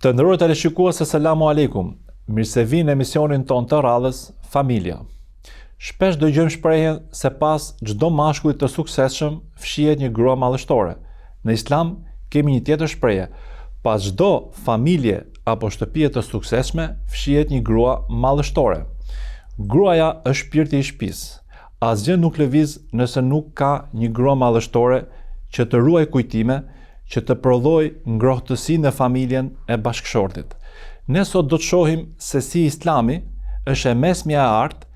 Të nderuar teleshikues, selamu aleikum. Mirë se vini në emisionin ton të radhës Familja. Shpesh dëgjojmë shprehjen se pas çdo mashkulli të suksesshëm fshihet një grua madhështore. Në Islam kemi një tjetër shprehje: pas çdo familje apo shtëpie të suksesshme fshihet një grua madhështore. Gruaja është shpirti i shtëpisë. Asgjë nuk lëviz nëse nuk ka një grua madhështore që të ruaj kujtime, që të prodhoj ngrohtësi në familjen e bashkëshortit. Ne sot do të shohim se si Islami është e mesmja e artë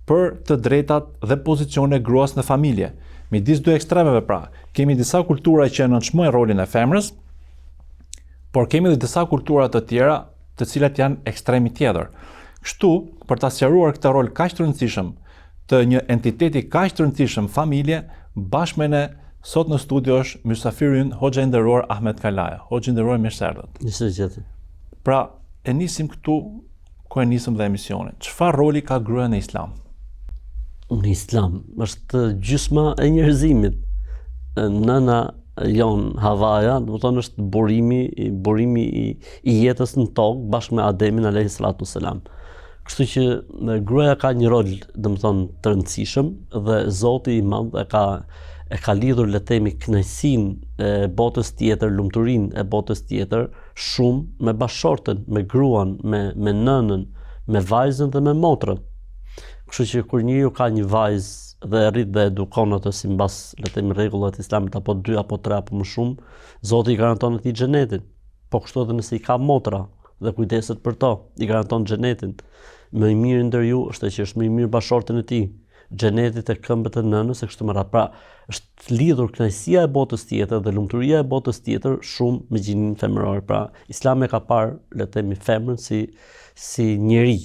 për të drejtat dhe pozicione e gruas në familje. Midis dy ekstremeve pra, kemi disa kultura që nënçmojnë rolin e femrës, por kemi edhe disa kultura të tjera të cilat janë ekstremi tjetër. Kështu, për ta sqaruar këtë rol kaq të rëndësishëm të një entiteti kaq të rëndësishëm familje, bashkë me ne sot në studio është mysafiri ynë Hoxha i nderuar Ahmet Kalaja. Hoxha i nderuar, mirë se erdhët. Mirë gjeti. Pra, e nisim këtu ku e nisëm dhe emisionin. Çfarë roli ka gruaja në Islam? Në Islam është gjysma e njerëzimit. Nëna jon Havaja, do të thonë është burimi i jetës në tokë bashkë me Ademin alayhis salatu wassalam. Kështu që gruaja ka një rol, domethënë, të rëndësishëm dhe Zoti i Madh e ka lidhur, le të themi, kënaqësinë e botës tjetër, lumturinë e botës tjetër shumë me bashkëshorten, me gruan, me nënën, me vajzën dhe me motrën. Kështu që kur njeriu ka një vajzë dhe rrit dhe edukon atë sipas, le të themi, rregullave të Islamit, apo 2 apo 3 apo më shumë, Zoti i garanton atij xhenetin. Po kështu edhe nëse i ka motra dhe kujdeset për to, i garanton xhenetin. Më i miri ndër ju është që është më i mirë bashkëshorten e tij. Xhenetit e këmbët e nënës e kështu me radhë. Pra, është lidhur kënaqësia e botës tjetër dhe lumturia e botës tjetër shumë me gjininë femërore. Pra, Islami ka parë, le të themi, femrën si njeri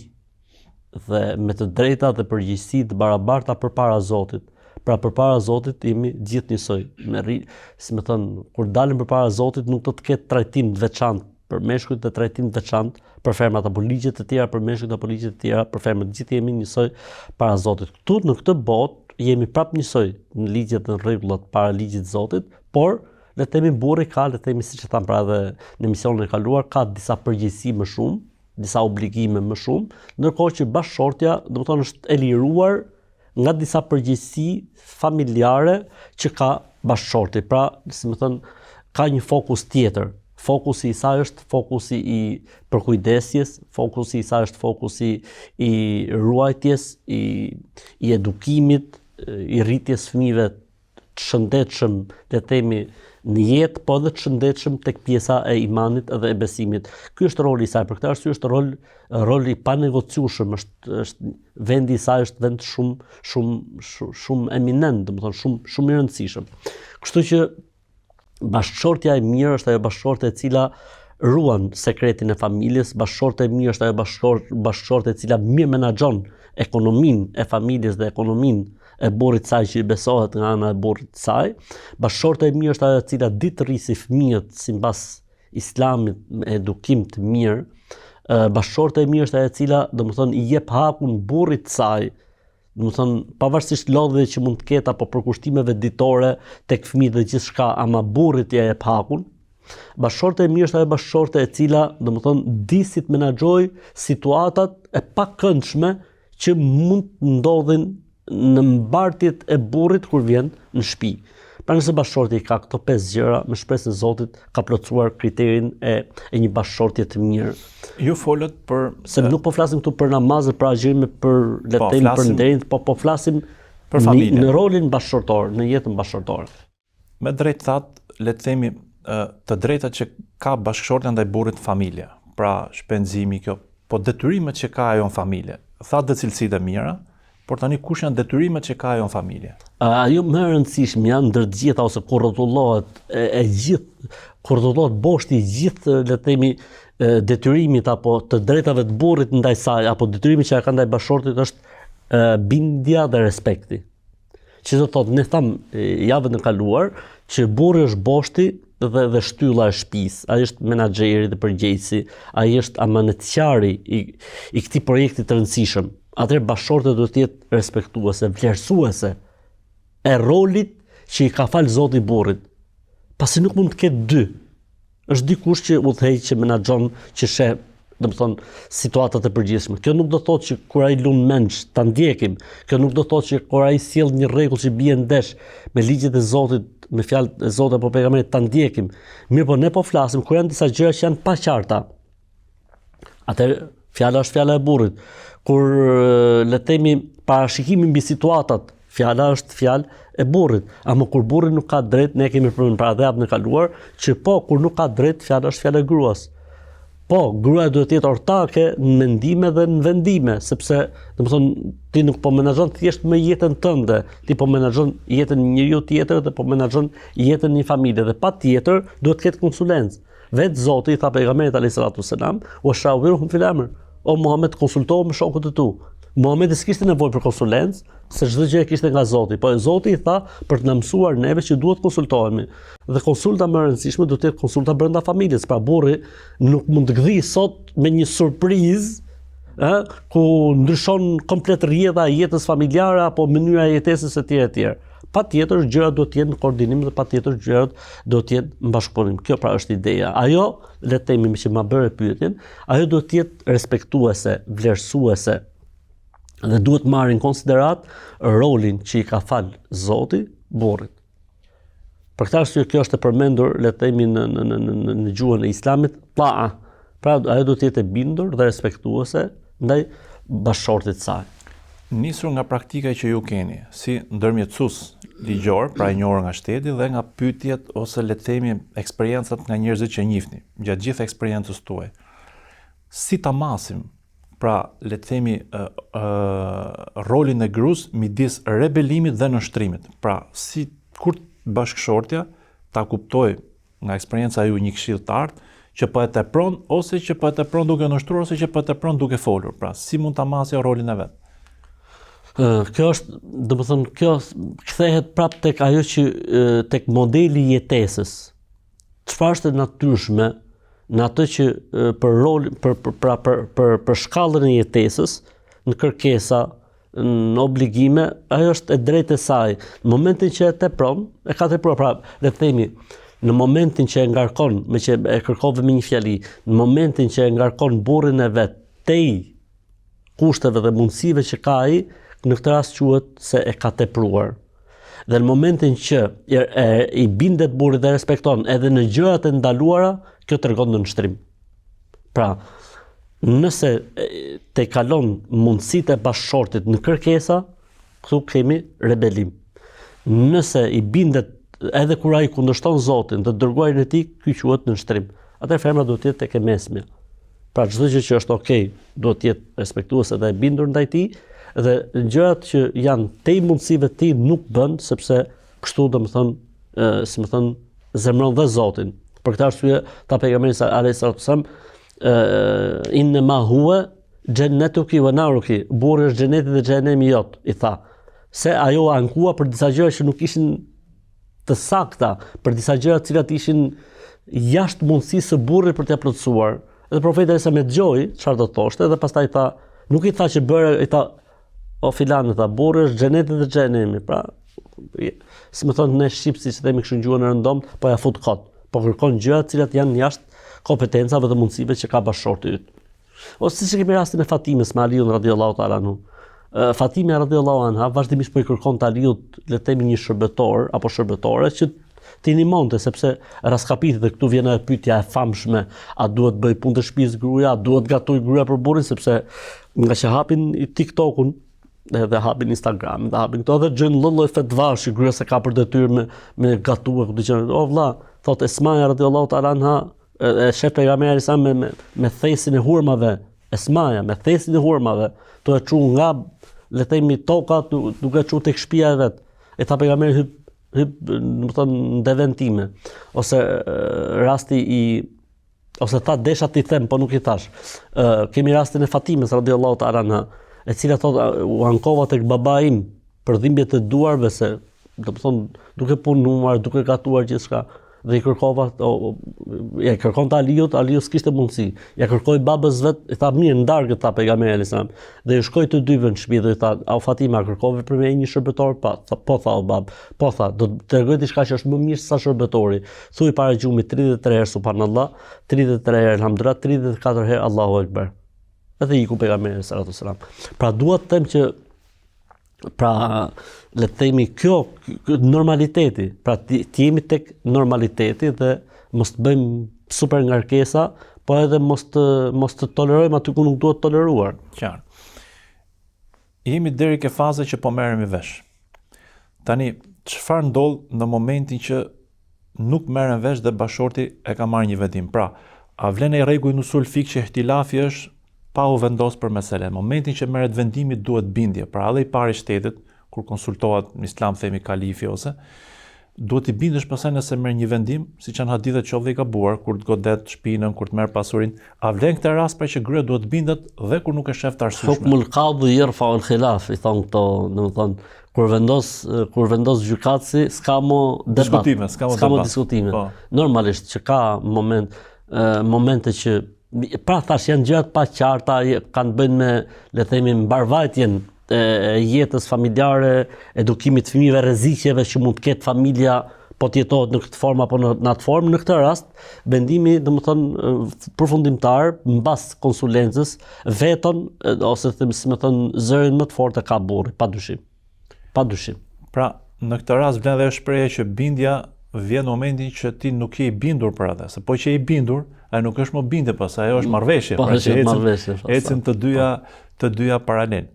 dhe me të drejta dhe përgjegjësi të barabarta përpara Zotit. Pra, përpara Zotit jemi gjithë njësoj. Si më thënë, kur dalim përpara Zotit nuk do të ketë trajtim të veçantë për meshkujt dhe trajtim të veçantë për femrat, apo ligje të tjera për meshkujt apo ligje të tjera për femrat. Gjithë jemi njësoj para Zotit. Këtu në këtë botë jemi prapë njësoj në ligjet dhe në rregullat para ligjit të Zotit, por le të themi burri ka, le të themi, siç e tham pra edhe në emisionin e kaluar, ka disa përgjegjësi më shumë, disa obligime më shumë, ndërkohë që bashkëshortja, domethënë, është e liruar nga disa përgjegjësi familjare që ka bashkëshorti. Pra, si më thënë, ka një fokus tjetër. Fokusi i saj është fokusi i përkujdesjes, fokusi i saj është fokusi i ruajtjes, i edukimit, i rritjes fëmijëve të shëndetshëm, le të themi, në jetë, po edhe të shëndetshëm tek pjesa e imanit dhe e besimit. Ky është roli i saj. Për këtë arsye është rol i panegociueshëm, është vendi i saj është vend shumë eminent, domethënë shumë i rëndësishëm. Kështu që bashkëshortja e mirë është ajo bashkëshorte e cila ruan sekretin e familjes, bashkëshorte e mirë është ajo bashkëshorte e cila mirë menaxhon ekonominë e familjes dhe ekonominë e burrit të saj që i besohet nga ana e burrit të saj. Bashkëshorte e mirë është ajo e cila di të rrisi fëmijët sipas Islamit me edukim të mirë. Bashkëshorte e mirë është ajo e cila, domethënë, i jep hakun burrit të saj, domethënë, pavarësisht lodhjeve që mund të ketë apo përkushtimeve ditore tek fëmijët dhe gjithçka, ama burrit ja jep hakun. Bashkëshorte e mirë është ajo bashkëshorte e cila, domethënë, di si të menaxhojë situatat e pakëndshme që mund të ndodhin në mbartjet e burrit kur vjen në shtëpi. Pra, nëse bashkëshorti ka këto 5 gjëra, me shpresën e Zotit ka plotësuar kriterin e një bashkëshortje të mirë. Ju folët për se nuk po flasim këtu për namazë, për agjërime, për le të themi për nderin, po flasim për familjen, në rolin bashkëshortor, në jetën bashkëshortore. Me drejt thatë, le të themi, të drejtat që ka bashkëshortja ndaj burrit familje. Pra, shpenzimi kjo, po detyrimet që ka ajo në familje. Thatë dhe cilësitë e mira, por tani kush janë detyrimet që ka ajo në familje? Ajo më e rëndësishme janë ndër të gjitha, ose kur rrotullohet kur rrotullohet boshti i gjithë, le të themi, detyrimit apo të drejtave të burrit ndaj saj, apo detyrimi që ka ndaj bashkëshortit, është bindja dhe respekti. Që do të thotë, ne tham javën e kaluar që burri është boshti dhe shtylla e shtëpisë. Ai është menaxheri dhe përgjegjësi, ai është amanetqari i këtij projekti të rëndësishëm. Atëherë bashkëshortja duhet të jetë respektuese, vlerësuese e rolit që i ka falë Zoti burrit. Pasi nuk mund të ketë dy është dikush që udhëheq, që menaxhon, që sheh, domethënë situatat e përgjithshme. Kjo nuk do thotë që kur ai lund menç ta ndjekim. Kjo nuk do thotë që kur ai sjell një rregull që bie ndesh me ligjet e Zotit, me fjalët e Zotit apo pejgamberit ta ndjekim. Mirë, po ne po flasim kur janë disa gjëra që janë pa qarta. Atëherë fjala është fjala e burrit. Kur le të themi parashikimi mbi situatat, fjala është fjalë e burrit. Ama kur burri nuk ka drejt, ne kemi përmendur para dhe javën e kaluar që po kur nuk ka drejt, fjala është fjala e gruas. Po, gruaja duhet të jetë ortake në mendime dhe në vendime, sepse, domethënë, ti nuk po menaxhon thjesht me jetën tënde, ti po menaxhon jetën një njeriu tjetër dhe po menaxhon jetën një familje dhe patjetër duhet të ketë konsulencë. Vetë Zoti i tha pejgamberit alayhis salatu wassalam, "Wa shawiruhum fil amr." O Muhammed, konsultohu me shokët e tu. Muhamedi s'kishte nevojë për konsulencë, se çdo gjë e kishte nga Zoti, po Zoti i tha për të na mësuar neve që duhet konsultohemi. Dhe konsulta më e rëndësishme do të jetë konsulta brenda familjes. Pra burri nuk mund të gdhijë sot me një surprizë, ku ndryshon komplet rrjedha e jetës familjare apo mënyra e jetesës etj etj. Patjetër gjërat duhet të jenë në koordinim dhe patjetër gjërat duhet të jenë në bashkëpunim. Kjo pra është ideja. Ajo, le të themi që ma bëre pyetjen, ajo duhet të jetë respektuese, vlerësuese dhe duhet marrë në konsiderat rolin që i ka falë Zoti burrit. Për këtë arsye kjo është e përmendur, le të themi në gjuhën e Islamit, ta'a. Pra ajo duhet të jetë e bindur dhe respektuese ndaj bashkëshortit të saj. Nisur nga praktika që ju keni, si ndërmjetësues ligjor, pra i njohur nga shteti dhe nga pyetjet ose le të themi eksperiencat nga njerëzit që njihni, gjatë gjithë eksperiencës tuaj. Si ta masim, pra le të themi rolin e gruas midis rebelimit dhe nështrimit. Pra kur bashkëshortja ta kuptoj nga eksperienca ju një këshill të artë që po e tepron ose që po e tepron duke nështruar ose që po e tepron duke folur. Pra si mund ta masë rolin e vet? Kjo është, domethënë, kjo kthehet prapë tek ajo që tek modeli i jetesës. Çfarë është e natyrshme në atë që për rolin për shkallën e jetesës, në kërkesa, në obligime, ajo është e drejtë e saj. Në momentin që e tepron, e ka tepruar, pra le të themi, në momentin që e ngarkon, me që e kërkove me një fjali, në momentin që e ngarkon burrin e vet tej kushteve dhe mundësive që ka ai, në këtë rast quhet se e ka tepruar. Dhe në momentin që i bindet burrit dhe respekton edhe në gjërat e ndaluara, kjo tregon në nështrim. Pra, nëse te kalon mundësitë e bashkëshortit në kërkesa, këtu kemi rebelim. Nëse i bindet edhe kur ai kundërshton Zotin dhe dërguarin e tij, ky quhet në nështrim. Atëherë femra duhet të jetë tek e mesme. Pra çdo gjë që është okay, duhet të jetë respektuese dhe e bindur ndaj tij, dhe gjërat që janë tej mundësive të tij nuk bën, sepse kështu domethënë, si më thon, zemron dhe Zotin. Për këtë arsye, ta pejgamberi alayhis salam, inna ma huwa jannatuki wa naruki, burri është xheneti dhe xhenemi jot, i tha. Se ajo ankua për disa gjëra që nuk ishin të sakta, për disa gjëra të cilat ishin jashtë mundësisë së burrit për t'ia plotësuar. Dhe profeti sa me dëgjoi çfarë do thoshte dhe pastaj tha, nuk i tha që bëre, i tha, o filan, tha, burri është xheneti dhe xhenemi. Pra, si më thonë ne shqipësi që themi kështu në gjuhën e rëndomt, po ja fut kot. Po kërkon gjëra të cilat janë jashtë kompetencave dhe mundësive që ka bashkëshorti yt. Ose siç kemi rastin e Fatimës me Aliun radhiyallahu ta'ala anhu. Fatime radhiyallahu anha vazhdimisht po i kërkon të Aliut, le të themi një shërbëtor apo shërbëtore që t'i ndihmonte, sepse raskapitet dhe këtu vjen edhe pyetja e famshme, a duhet bëj punë të shtëpisë gruaja, a duhet gatoj gruaja për burrin, sepse nga që hapin TikTokun dhe hapin Instagram, dhe hapin këto dhe gjën lloj fetvash që gruaja se ka për detyrë me gatuar, ku dëgjon, o vlla, thotë Esmaja radhiyallahu ta'ala anha, e shef pejgamberi sa me thesin e hurmave, Esmaja me thesin e hurmave, to e çu nga le të themi toka duke çu tek shtëpia e vet. E tha pejgamberi hyp, do të thonë në devën time, ose rasti ose tha desha ti them, po nuk i thash. Kemi rastin e Fatimës radhiyallahu ta'ala anha, e cila thotë u ankova tek baba im për dhimbjet e duarve, se do të thonë duke punuar, duke gatuar gjithçka. dhe i kërkova, ja kërkon të Aliut, Aliu s'kishte mundësi. Ja kërkoi babës vet, i tha mirë, ndargët ta pejgamberi alayhis salam. Dhe i shkoi të dyve në shtëpi dhe i tha, "Au Fatima, kërkove për me një shërbëtor?" Po tha o bab, po tha, do të tregoj diçka që është më mirë se sa shërbëtori. Thuaj para gjumit 33 herë subhanallah, 33 herë alhamdulillah, 34 herë Allahu Akbar. Edhe iku pejgamberi sallallahu alaihi wasallam. Pra dua të them që le të themi kjo normaliteti, pra të jemi tek normaliteti dhe mos të bëjmë super ngarkesa, po edhe mos të tolerojmë aty ku nuk duhet toleruar. Qartë. Jemi deri ke faze që po merremi vesh. Tani, çfarë ndodh në momentin që nuk merren vesh dhe bashorti e ka marrë një vendim? Pra, a vlen e rregull usul fik që ihtilafi është pa u vendos për meselen. Në momentin që merret vendimi duhet bindje. Pra edhe i pari shtetit, kur konsultohet në islam themi kalifi ose, duhet i bindesh pasaj nëse merr një vendim, siç janë hadithet qoftë i gabuar, kur të godet shpinën, kur të merr pasurinë, a vlen këtë rast pra që gruaja duhet bindet dhe kur nuk e shef të arsyeshme. Hukmul qadhi yarfa al khilaf, i thon këto, domethënë kur vendos gjykatësi, s'ka më debat, s'ka më diskutime. Po. Normalisht që ka momente që pra thash janë gjërat pa qarta, kanë bënë me, le të themi, mbarvajtjen e jetës familjare, edukimit të fëmijëve, rrezikeve që mund të ketë familja, po të jetohet në këtë formë apo në atë formë. Në këtë rast, vendimi, domethënë, përfundimtar, mbas konsulencës, veton ose si më thon, zërin më të fortë ka burri, padyshim. Padyshim. Pra, në këtë rast vlen dhe shprehja që bindja vjen në momentin që ti nuk je i bindur për atë, se po që je i bindur, ai nuk është më bindje pas, ajo është marrëveshje, pra që ecën të dyja paralel.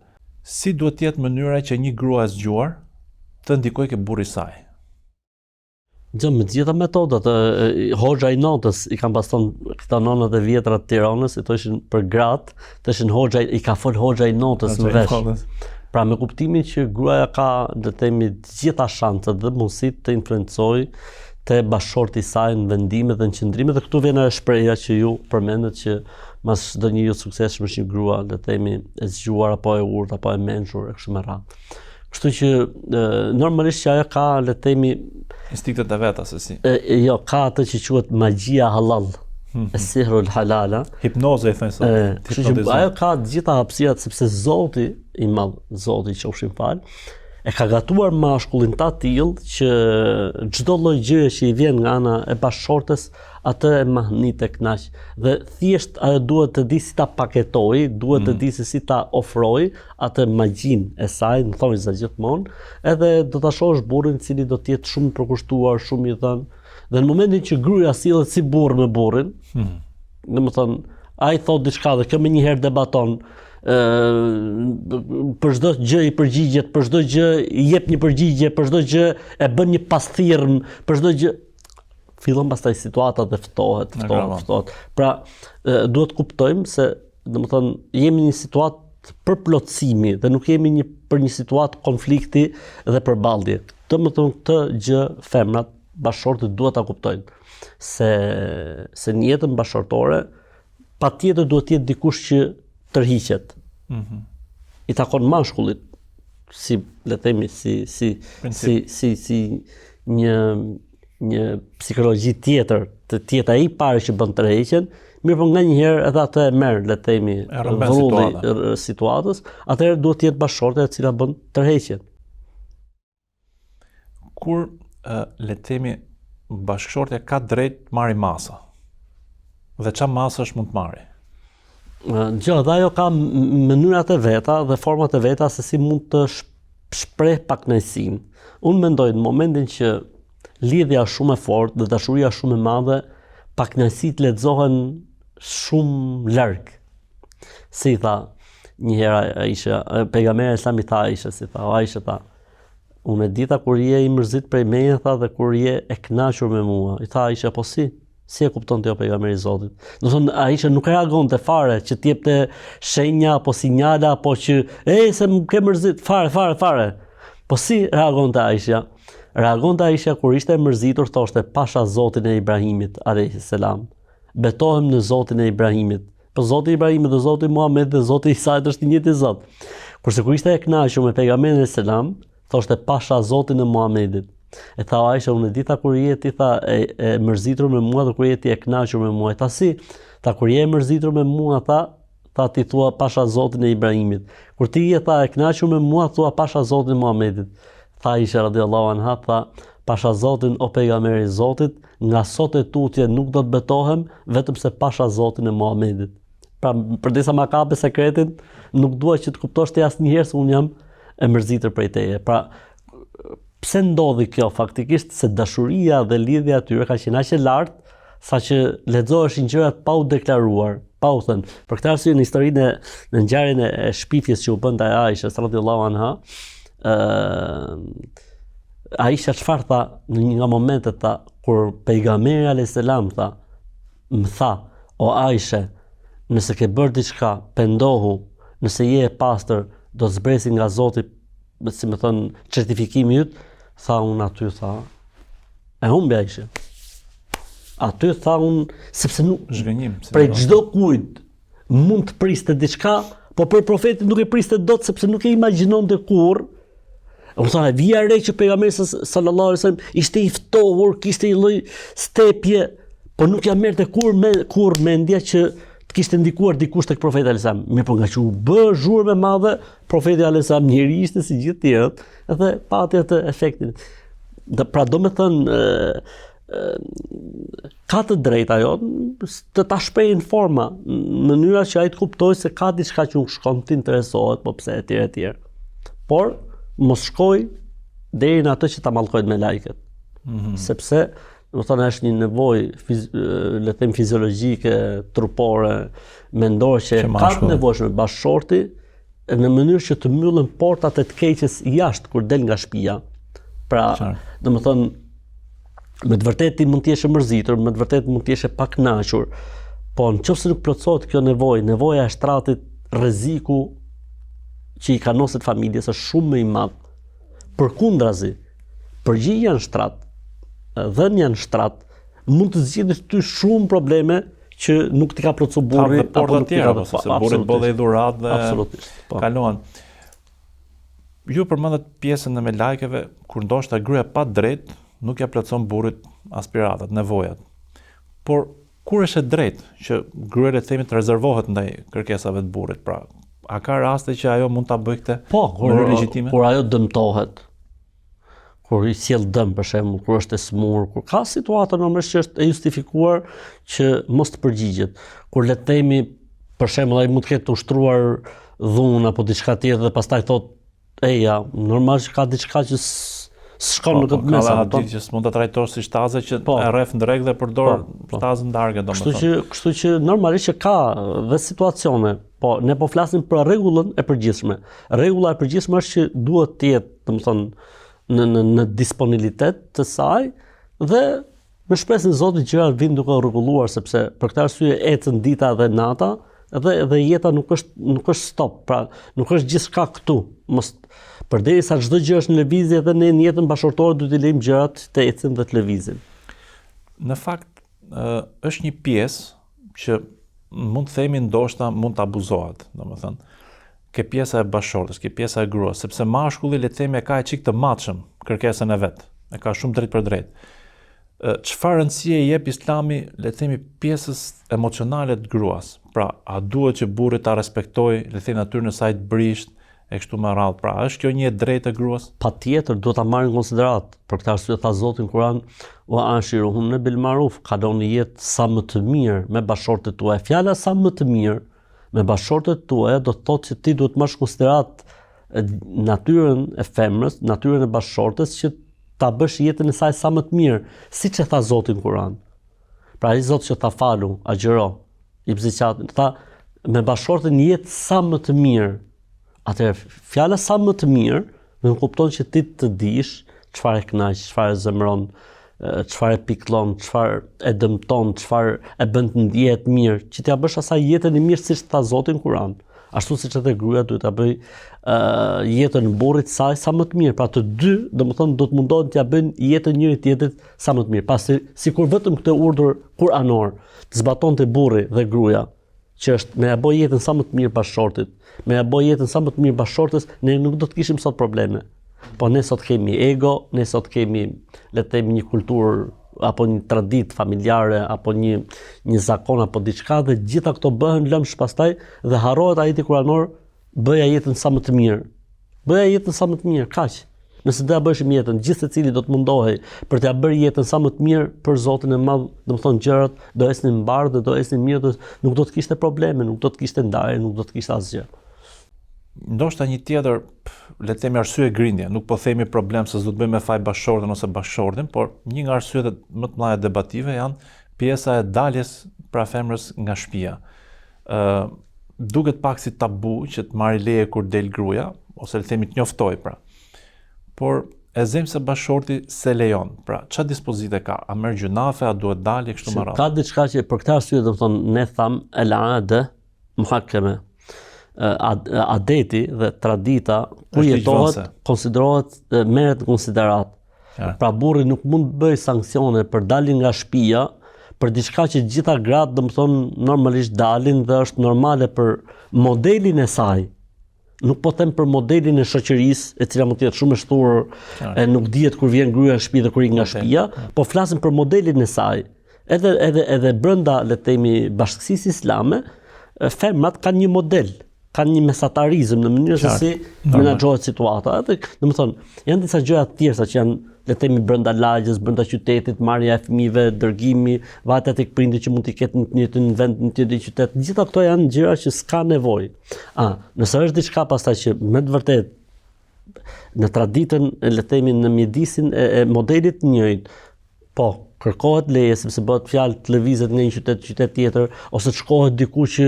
Si duhet të jetë mënyra që një grua e zgjuar të ndikojë ke burri i saj? Me të gjitha metodat, hoxha i notës, i kam pas thonë këta nonat e vjetra të Tiranës, i thoshin për gratë, thoshin i ka fol hoxha i notës në vesh. Pra me kuptimin që gruaja ka, le të themi, të gjitha shanset dhe mundësitë të influencojë te bashorti i saj në vendime dhe në qëndrime, dhe këtu vjen ajo shprehja që ju përmendet që mas çdo njeriu suksesshëm është një grua, le të themi, e zgjuar apo e urtë apo e mençur e kështu me radhë. Kështu që normalisht që ajo ka, le të themi, instinktet e veta se si. Jo, ka atë që quhet magjia halal. Sihrul halala. Hipnoza i thënë sot. Kështu që ajo ka të gjitha hapësirat sepse Zoti i Madh, Zoti qofshin fal, e ka gatuar mashkullin ta tillë që çdo lloj gjëje që i vjen nga ana e bashortes, atë e mahnit e kënaq. Dhe thjesht ajo duhet të di si ta paketoj, duhet të di se si ta ofroj atë magjin e saj, në thonjë za gjithmonë, edhe do ta shohësh burrin i cili do të jetë shumë i përkushtuar, shumë i dhënë. Dhe në momentin që gruaja sillet si burr me burrin, domethënë ai thot diçka dhe kjo më njëherë debaton, për çdo gjë i përgjigjet, për çdo gjë i jep një përgjigje, për çdo gjë e bën një pasthirrm, për çdo gjë fillon pastaj situata dhe ftohet. Pra, duhet kuptojmë se, domethënë, jemi në një situatë përplotësimi dhe nuk jemi për një situatë konflikti dhe përballje. Domethënë, këtë gjë femrat bashortët duhet ta kuptojnë se në jetën bashortore patjetër duhet të jetë dikush që tërhiqet. I takon mashkullit, si le të themi, si një psikologji tjetër, të tjetë ai pare që bën tërheqjen, mirë po nganjëherë edhe atë e merr, le të themi, vrulli situatës, atëherë duhet të jetë bashortja e cila bën tërheqjen. Kur le të themi bashkëshortja ka drejt të marrë masa, dhe çfarë masash mund të marrë? Dhe ajo ka mënyrat e veta dhe format e veta se si mund të shpreh pakënaqësinë. Unë mendoj në momentin që lidhja është shumë e fortë dhe dashuria është shumë e madhe, pakënaqësitë lexohen shumë larg. Si tha një herë Aisha, pejgamberi sa mi tha Aisha, si tha Aisha tha, unë e dita kur je i mërzit prej meje, tha, dhe kur je e kënaqur me mua. I tha Aisha, po si e kupton të jo pejgamberi i Zotit? Do thonë, Aisha nuk reagonte fare që t'jepte shenja apo sinjala apo që se më ke mërzit fare. Po si reagonte Aisha? Reagonte Aisha kur ishte e mërzitur, thoshte pasha Zotin e Ibrahimit alayhis salam. Betohem në Zotin e Ibrahimit. Po Zoti i Ibrahimit dhe Zoti Muhamedit dhe Zoti i Isait është i njëjti Zot. Kurse kur ishte e kënaqur me pejgamberin e selam, thoshte pasha Zotin e Muhamedit. E tha Aisha, unë e dita kur je ti tha e mërzitur me mua dhe kur je ti e kënaqur me mua. E tha si? Tha kur je e mërzitur me mua tha ti thua pasha Zotin e Ibrahimit. Kur ti je tha e kënaqur me mua thua pasha Zotin e Muhamedit. Tha Aisha radiallahu anha, tha pasha Zotin o pejgamberi i Zotit, nga sot e tutje nuk do të betohem vetëm se pasha Zotin e Muhamedit. Pra përdesa ma kape sekretin, nuk dua që të kuptosh ti asnjëherë se unë jam e mërzitur prej teje. Pra pse ndodhi kjo faktikisht se dashuria dhe lidhja atyre ka qenë aq e lartë saqë lexoheshin gjërat pa u deklaruar, pa u thënë. Për këtë arsye në historinë në ngjarjen e shpifjes që u bën te Aisha radhiyallahu anha, Aisha çfarë tha në një nga momentet tha kur pejgamberi alayhis salam tha, më tha, o Aisha, nëse ke bërë diçka, pendohu, nëse je e pastër, do të zbresi nga Zoti, si më thon, certifikimi yt, tha unë aty tha, e humbi Aisha. Aty tha unë, sepse nuk zhgënjim, prej çdo kujt mund të priste diçka, po për profetin nuk e priste dot sepse nuk e imagjinonte kurrë. Unë tha, vija re që pejgamberi sallallahu alaihi wasallam ishte i ftohur, kishte një lloj stepje, po nuk ja merrte kur mendja që të kishte ndikuar dikush tek profeti alayhis salam. Mirë, po nga që u bë zhurmë e madhe, profeti alayhis salam njeri ishte si gjithë tjerët, edhe pati atë efektin. Pra do me thënë, ka të drejtë ajo të ta shprehë në forma, në mënyra që ai të kuptojë se ka diçka që nuk shkon, të interesohet, po pse etj. Por mos shkoj deri në atë që ta mallkojnë me lajket. Sepse, do të thonë, është një nevojë, le të them fiziologjike, trupore, mendore që ka të nevojshme bashkëshorti në mënyrë që të mbyllen portat e të keqes jashtë kur del nga shtëpia. Pra, do të thonë, me të vërtetë ti mund të jesh e mërzitur, me të vërtetë mund të jesh e pakënaqur, po nëse nuk plotësohet kjo nevojë, nevoja e shtratit, rreziku që i kanoset familjes është shumë më i madh. Përkundrazi, përgjigja në shtrat, dhënia në shtrat, mund të zgjidhë ty shumë probleme që nuk t'i ka plotësu burri apo nuk t'i ka plotësu, sepse burri bolle i dhurat dhe kalohen. Ju përmendet pjesën e me lajkeve kur ndoshta gruaja pa drejt nuk ja plotëson burrit aspiratat, nevojat. Por kur është e drejtë që gruaja le të themi të rezervohet ndaj kërkesave të burrit, pra a ka raste që ajo mund ta bëjë këtë? Po, kur ajo dëmtohet, kur i sjell dëm për shembull, kur është e smur, kur ka situata normalisht që është e justifikuar që mos të përgjigjet. Kur le të themi për shembull ai mund të ketë ushtruar dhunë apo diçka tjetër dhe pastaj thotë eja, normal që ka diçka që s'shkon në këtë mes. Ka diçka që mund ta trajtosh si shtaze që e rref ndrek dhe përdor shtazën ndarke domethënë. Kështu që normalisht që ka dhe situacione. Po, ne po flasim për rregullën e përgjithshme. Rregulla e përgjithshme është që duhet të jetë, domethënë, në disponibilitet të saj dhe me shpresën e Zotit gjërat vijnë duke u rregulluar, sepse për këtë arsye ecën dita dhe nata dhe jeta nuk është stop, pra nuk është gjithçka këtu. Mos përderisa çdo gjë është në lëvizje dhe ne në jetën bashkëtorë duhet të lejmë gjërat të ecin dhe të lëvizin. Në fakt është një pjesë që mund të themi ndoshta mund të abuzohet, domethënë, ke pjesa e bashkëshortes, ke pjesa e gruas, sepse mashkulli le të themi ka e çik të matshëm kërkesën e vet, e ka shumë drejt për drejt. Çfarë rëndësie i jep Islami, le të themi, pjesës emocionale të gruas? Pra, a duhet që burri ta respektojë, le të themi, natyrën e saj të brisht, e kështu me radhë. Pra, është kjo një e drejtë e gruas? Patjetër duhet ta marrin në konsiderat. Për këtë arsye tha Zoti në Kur'an: "Wa ashiruhunna bil ma'ruf", ka dhënë jetë sa më të mirë me bashkëshortet tuaj. Fjala sa më të mirë me bashkëshortet tuaja do të thotë që ti duhet marrësh konsiderat natyrën e femrës, natyrën e bashkëshortes që ta bësh jetën e saj sa më të mirë, siç e tha Zoti në Kur'an. Pra ai Zoti që tha falu, agjëro, i bziqat, tha me bashkëshorten jetë sa më të mirë. Atëherë fjala sa më të mirë, do të kupton që ti të dish çfarë e kënaq, çfarë e zemron, çfarë e pikëllon, çfarë e dëmton, çfarë e bën të ndihet mirë, që t'ia bësh asaj jetën e mirë siç tha Zoti në Kur'an. Ashtu siç edhe gruaja duhet ta bëj jetën e burrit saj sa më të mirë. Pra të dy, domethënë do të mundohen t'ia bëjnë jetën njëri tjetrit sa më të mirë. Pasi sikur vetëm këtë urdhër kuranor të zbatonte burri dhe gruaja, që është me ja bëj jetën sa më të mirë bashkëshortit, me ja bëj jetën sa më të mirë bashkëshortes, ne nuk do të kishim sot probleme. Po ne sot kemi ego, ne sot kemi, le të themi, një kulturë apo një traditë familjare apo një zakon apo diçka dhe gjitha këto bëhen lëmsh pastaj dhe harrohet ajeti kuranor, bëja jetën sa më të mirë. Bëja jetën sa më të mirë, kaq. Nëse do ta bëshim jetën, gjithë secili do të mundohej për t'ia bërë jetën sa më të mirë për Zotin e Madh, domethënë gjërat do esnin mbarë dhe do esnin mirë, nuk do të kishte probleme, nuk do të kishte ndarje, nuk do të kishte asgjë. Ndoshta një tjetër, le të themi arsye grindje, nuk po themi problem se s'do të bëjmë me faj bashkëshorten ose bashkëshortin, por një nga arsyet më të mëdha debative janë pjesa e daljes pra femrës nga shtëpia. Duket pak si tabu që të marrë leje kur del gruaja, ose le të themi të njoftoj pra. Por e zemë se bashkëshorti se lejon. Pra, çfarë dispozite ka? A merr gjunafe, a duhet dalje kështu me radhë? Ka diçka që për këtë arsye domethënë ne tham el-aade muhakkame. Adeti dhe tradita ku jetohet konsiderohet merret në konsiderat. Pra burri nuk mund të bëjë sanksione për daljen nga shtëpia për diçka që gjitha gratë domethënë normalisht dalin dhe është normale për modelin e saj. Nuk po them për modelin e shoqërisë, e cila mund të jetë shumë e shturë, e nuk dihet kur vjen gruaja në shtëpi dhe kur ik nga shtëpia, po flasim për modelin e saj. Edhe brenda le të themi bashkësisë islame, femrat kanë një model, kanë një mesatarizëm në mënyrë se si menaxhohet situata. Domethënë, janë disa gjëra të tjera që janë le të themi brenda lagjes, brenda qytetit, marrja e fëmijëve, dërgimi, vajtja tek prindi që mund të ketë në një vend në tjetër qytet. Gjitha këto janë gjëra që s'ka nevojë. Nëse është diçka pastaj që me të vërtetë në traditën, le të themi në mjedisin e modelit të njëjtë, po kërkohet leje sepse bëhet fjalë të lëvizet nga një qytet në qytet tjetër ose të shkohet diku që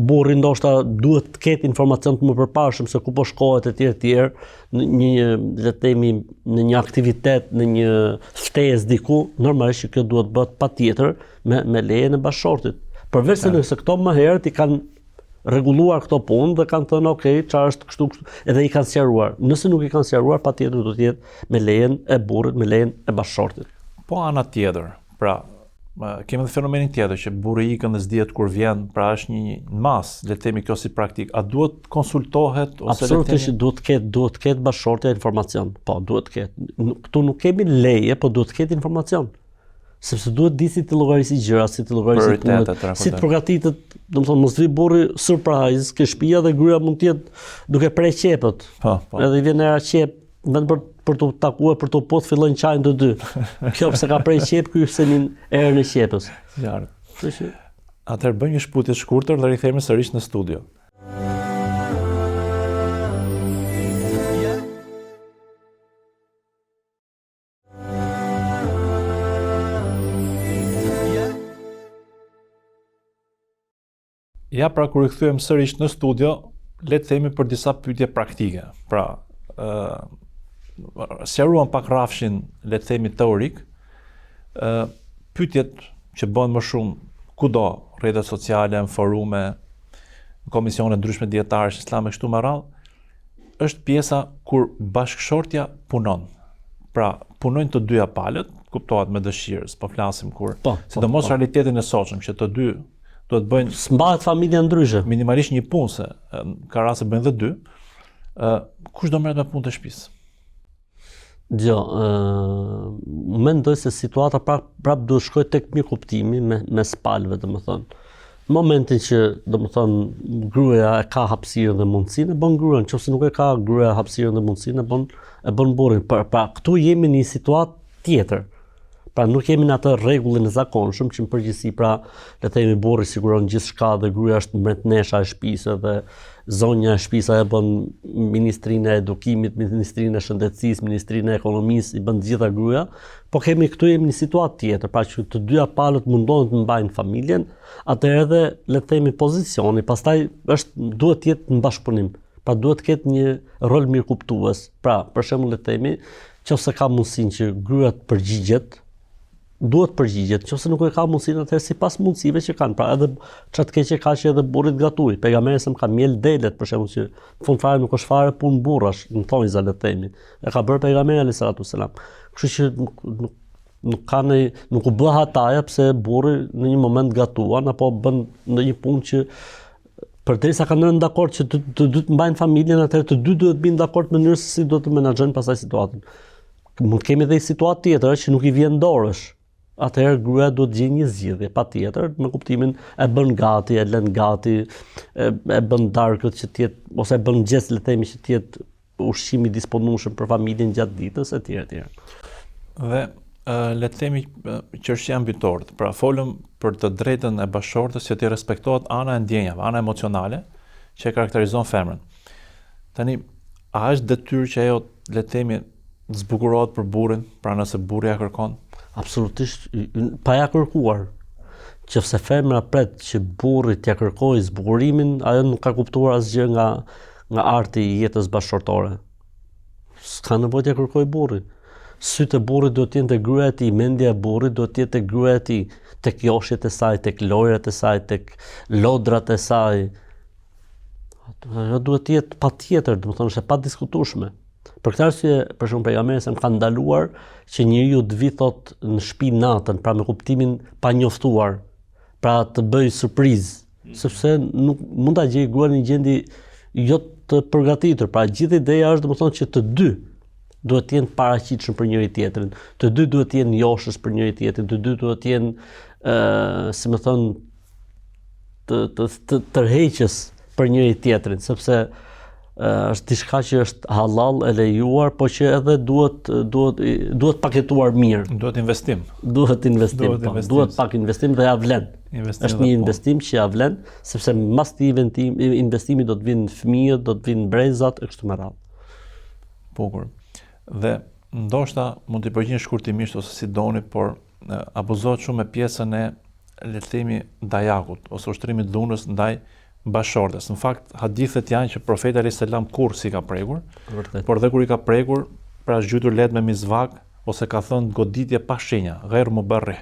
burri ndoshta duhet të ketë informacion të më përparshëm se ku po shkohet etj në një le të themi në një aktivitet, në një ftesë diku, normalisht që kjo duhet bëhet patjetër me lejen e bashkëshortit. Përveç se nëse këto më herët i kanë rregulluar këto punë dhe kanë thënë okay, çfarë është kështu, edhe i kanë sqaruar. Nëse nuk i kanë sqaruar, patjetër do të jetë me lejen e burrit, me lejen e bashkëshortit. Po ana tjetër, pra, kemi dhe fenomenin tjetër që burri ikën dhe s'dihet kur vjen, pra është një mas, le të themi kjo si praktik. A duhet konsultohet ose absolutisht duhet të ketë bashkëshortja informacion. Po, duhet të ketë. Këtu nuk kemi leje, po duhet të ketë informacion. Sepse duhet di si të llogarisë gjëra, si të llogarisë punët, si të përgatitet, domethënë mos vi burri surprise ke shtëpia dhe gruaja mund të jetë duke prej qepët. Po. Edhe i vjen era qep vend për të takuar, për të pot fillojnë çajin të dy. Kjo pse ka prej qep, ky senin erën e qepës. Qartë. Atëherë bëjmë një shkputje të shkurtër dhe rikthehemi sërish në studio. Ja, pra kur i kthyem sërish në studio, le të themi për disa pyetje praktike. Pra, sqaruam pak rrafshin, le të themi teorik, pyetjet që bëhen më shumë kudo, rrjetet sociale, në forume, në komisione ndryshme dietarësh islame kështu me radhë, është pjesa kur bashkëshortja punon. Pra, punojnë të dyja palët, kuptohet me dëshirë, s'po flasim kur, sidomos realitetin e sotshëm që të dy duhet bëjnë s'mbahet familja ndryshe. Minimalisht një punë se ka raste bëjnë dhe dy. Kush do merret me punë të shtëpisë? Mendoj se situata prap duhet shkoj tek mirëkuptimi mes palëve, domethënë. Në momentin që domethënë gruaja e ka hapësirën dhe mundësinë, e bën gruan, nëse nuk e ka gruaja hapësirën dhe mundësinë, e bën burrin. Pra këtu jemi në një situatë tjetër. Pra nuk jemi në atë rregullin e zakonshëm që në përgjithësi pra le të themi burri siguron gjithçka dhe gruaja është mbretënesha e shtëpisë dhe zonja e shtëpisë e bën ministrinë e edukimit, ministrinë e shëndetësisë, ministrinë e ekonomisë, i bën gjitha gruaja, po jemi në një situatë tjetër, pra që të dyja palët mundohen të mbajnë familjen, atëherë edhe le të themi pozicioni, pastaj duhet të jetë në bashkëpunim. Pra duhet të ketë një rol mirëkuptues. Pra, për shembull le të themi, nëse ka mundësinë që gruaja të përgjigjet, duhet përgjigjet, nëse nuk e ka mundësinë atëherë sipas mundësive që kanë. Pra edhe çat keq ka që edhe burrit gatuj. Pejgamberi sa ka miel delet për shembull që në fund fare nuk është fare punë burrash, në thonjza le të themi. E ka bërë pejgamberi alayhis salatu wasalam. Kështu që nuk u bë hataja pse burri në një moment gatuan apo bën ndonjë punë që Përderisa kanë rënë dakord që të dy të mbajnë familjen, atëherë të dy duhet binë dakord në mënyrë se si do të menaxhojnë pasaj situatën. Mund të kemi edhe situatë tjetër që nuk i vjen dorësh. Atëherë gruaja duhet gjejë një zgjidhje patjetër, me kuptimin e bën gati, e lën gati, e bën darkët që të jetë ose e bën gjest le të themi që të jetë ushqim i disponueshëm për familjen gjatë ditës etj etj. Dhe le të themi çështja mbitorët. Pra folëm për të drejtën e bashkëshortës që të respektohet ana e ndjenjave, ana emocionale që e karakterizon femrën. Tani, a është detyrë që ajo le të themi të zbukurohet për burrin, pra nëse burri ja kërkon? Absolutisht pa ja kërkuar. Qofse femra pret që burri t'ja kërkojë zbukurimin, ajo nuk ka kuptuar asgjë nga arti i jetës bashkëshortore. S'ka nevojë t'ja kërkojë burri. Sytë e burrit duhet të jenë te gruaja e tij, mendja e burrit duhet të jetë te gruaja e tij, tek joshjet e saj, tek lojrat e saj, tek lodrat e saj. Ajo duhet të jetë patjetër, domethënë është e padiskutueshme. Për këtë arsye, për shembull pejgamberi sa më ka ndaluar që njeriu të vi thot në shtëpi natën, pra me kuptimin pa njoftuar, pra të bëj surprizë, sepse nuk mund ta gjej gruan në gjendje jo të përgatitur. Pra gjithë ideja është domethënë që të dy duhet të jenë paraqitshëm për njëri tjetrin. Të dy duhet të jenë joshës për njëri tjetrin, të dy duhet të jenë si më thon të tërheqës për njëri tjetrin, sepse është diçka që është halal e lejuar, po që edhe duhet paketuar mirë. Duhet investim. Duhet pak investim dhe ja vlen. Është një investim që ja vlen, sepse mas këtij investimi do të vinë fëmijët, do të vinë brezat e kështu me radhë. Bukur. Dhe ndoshta mund të përgjigjesh shkurtimisht ose si doni, por abuzohet shumë me pjesën e le të themi dajakut ose ushtrimit dhunës ndaj bashkëshortes. Në fakt, hadithet janë që profeti alayhis salam kurrë si ka prekur, por dhe kur i ka prekur, pra është gjytur lehtë me mizvak ose ka thënë goditje pa shenja, ghair mubarrih.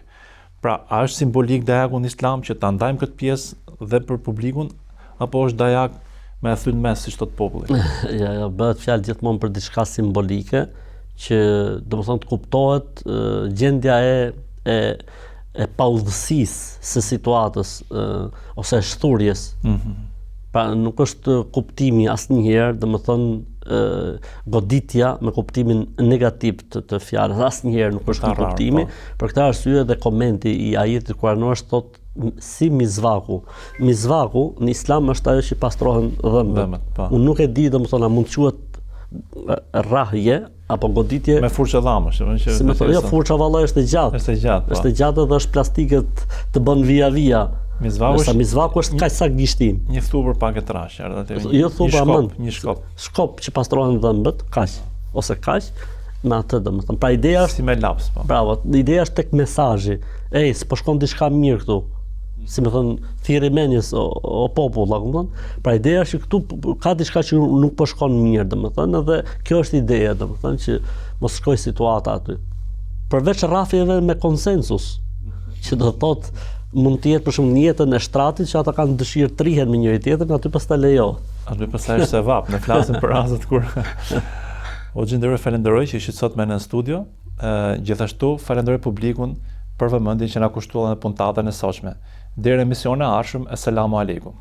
Pra, a është simbolik dajaku në Islam që ta ndajmë këtë pjesë dhe për publikun, apo është dajak me e thyrë mes siç thot populli? Ja, bëhet fjalë gjithmonë për diçka simbolike që domethënë të kuptohet gjendja e paudhësisë së situatës ose e shturjes. Pra nuk është kuptimi asnjëherë, domethënë goditja me kuptimin negativ të fjalës, asnjëherë nuk është ky kuptimi. Për këtë arsye dhe komenti i ajetit kuranor thotë si mizvaku. Mizvaku në Islam është ajo që pastrohen dhëmbët. Unë nuk e di domethënë a mund të quhet rrahje apo goditje me furçë dhamësh, si më thonë, jo furça vallai është e gjatë. Është e gjatë dhe është plastike të bën via. Mizvaku është kaq sa gishtin. Një thupër pak e trash, jo thupër, një shkop. Shkop që pastrohen dhëmbët, kaq ose kaq me atë domethënë. Pra ideja është si me laps, po. Bravo, ideja është tek mesazhi. S'po shkon diçka mirë këtu. Si më thënë, thirrje menjes o popull, pra ideja është që këtu ka diçka që nuk po shkon mirë, domethënë, edhe kjo është ideja, domethënë, që mos shkoj situata aty. Përveç rrafjeve me konsensus, që do thotë mund të jetë për shembull në jetën e shtratit që ata kanë dëshirë të rihen me njëri tjetrin, aty pastaj lejohet. Aty pastaj është sevap, ne flasim për rastet kur o gjendëroj falenderoj që ishit sot me në studio, gjithashtu falenderoj publikun për vëmendjen që na kushtuan në puntatën e sotshme. Deri në emisionin e ardhshëm, asalamu alaikum.